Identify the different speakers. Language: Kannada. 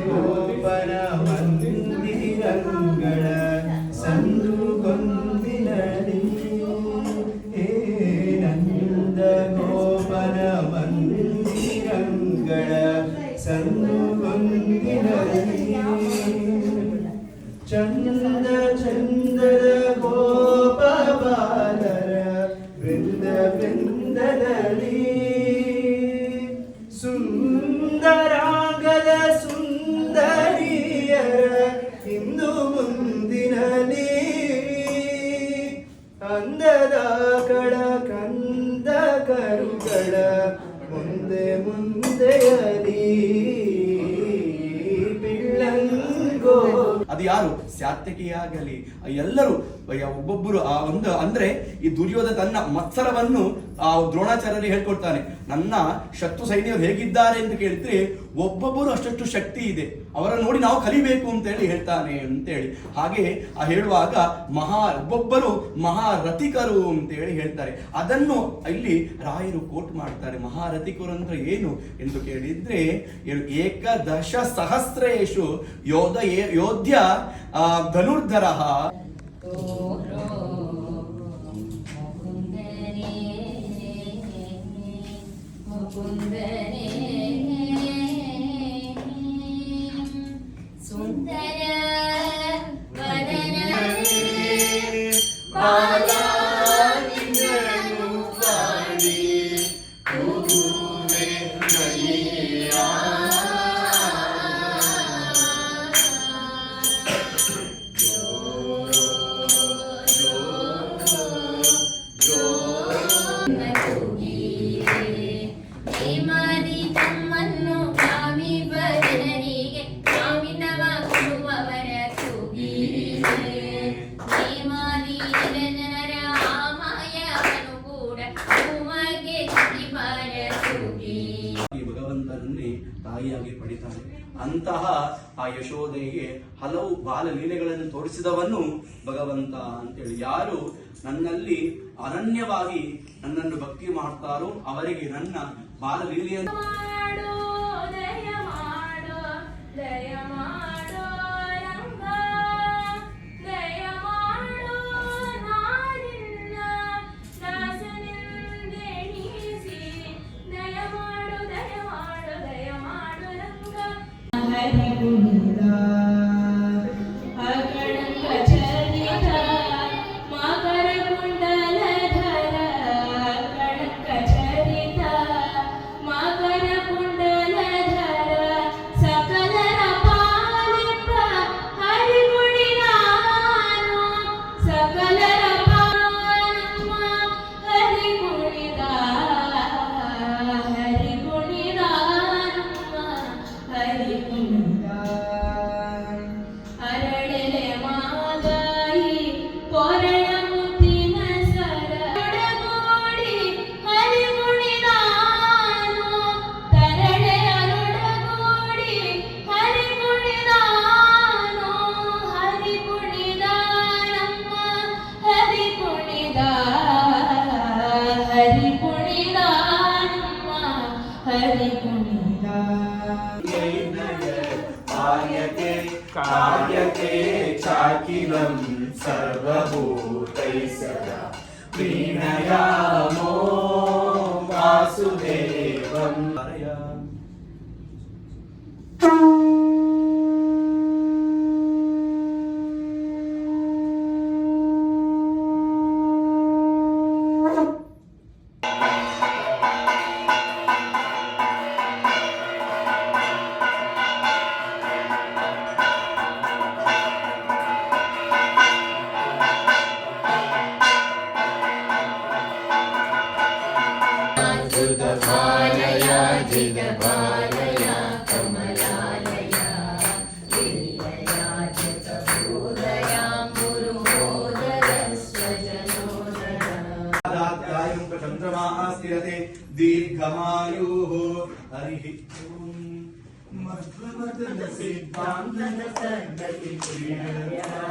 Speaker 1: ಗೋಪನ ಮಂದಿರಂಗಳ ಸಂದು ಗೊಂದಿನಲಿ ನಂದ ಗೋಪನ ಮಂದಿರಂಗಳ ಸಂದು ಗೊಂದಿನಲಿ ಚಂದ ಚಂದದ ಗೋಪ ಬಾಲರ ವೃಂದ ವೃಂದದಲ್ಲಿ ಸುಂದರಾಂಗದ ಸುಂದರಿಯರ ಇಂದು ಮುಂದಿನಲಿ ಅಂದದ ಕಡ ಕಂದ ಕರುಗಳ ಮುಂದೆ ಮುಂದೆಯಲಿ ಪಿಳ್ಳಂಗೋ.
Speaker 2: ಅದು ಯಾರು ಸಾತ್ಯಕಿಯಾಗಲಿ ಎಲ್ಲರೂ ಒಬ್ಬೊಬ್ಬರು ಆ ಒಂದು ಅಂದ್ರೆ ಈ ದುರ್ಯೋಧನ ತನ್ನ ಮತ್ಸರವನ್ನು ಆ ದ್ರೋಣಾಚಾರ್ಯರು ಹೇಳ್ಕೊಡ್ತಾನೆ. ನನ್ನ ಶತ್ರು ಸೈನ್ಯರು ಹೇಗಿದ್ದಾರೆ ಅಂತ ಕೇಳಿದ್ರೆ ಒಬ್ಬೊಬ್ಬರು ಅಷ್ಟಷ್ಟು ಶಕ್ತಿ ಇದೆ, ಅವರ ನೋಡಿ ನಾವು ಕಲಿಬೇಕು ಅಂತೇಳಿ ಹೇಳ್ತಾನೆ ಅಂತೇಳಿ. ಹಾಗೆ ಆ ಹೇಳುವಾಗ ಒಬ್ಬೊಬ್ಬರು ಮಹಾರಥಿಕರು ಅಂತೇಳಿ ಹೇಳ್ತಾರೆ. ಅದನ್ನು ಇಲ್ಲಿ ರಾಯರು ಕೋಟ್ ಮಾಡ್ತಾರೆ. ಮಹಾರಥಿಕರು ಅಂದ್ರೆ ಏನು ಎಂದು ಕೇಳಿದ್ರೆ ಏಕದಶ ಸಹಸ್ರೇಶು ಯೋಧ್ಯ ಧನುರ್ಧರ
Speaker 3: ಸುಂದರ
Speaker 2: ತಾಯಿಯಾಗಿ ಪಡಿತಾನೆ. ಅಂತಹ ಆ ಯಶೋದೆಗೆ ಹಲವು ಬಾಲಲೀಲೆಗಳನ್ನು ತೋರಿಸಿದವನು ಭಗವಂತ ಅಂತೇಳಿ. ಯಾರು ನನ್ನಲ್ಲಿ ಅನನ್ಯವಾಗಿ ನನ್ನನ್ನು ಭಕ್ತಿ ಮಾಡ್ತಾರೋ ಅವರಿಗೆ ನನ್ನ ಬಾಲಲೀಲೆಯನ್ನು
Speaker 1: कार्यते चाकिलं सर्वभूतैः सदा प्रीणयामो वासुदेवं.
Speaker 3: बालया जिगबालया कमलालया लीलया चित्तबोधया मुरुहोदरस्वजनोदरा
Speaker 2: दात्यायं चन्द्रमाः स्थिरते दीर्घमायुः हरिः ॐ मध्वमदन सिद्धान्तन सद्गति प्रियया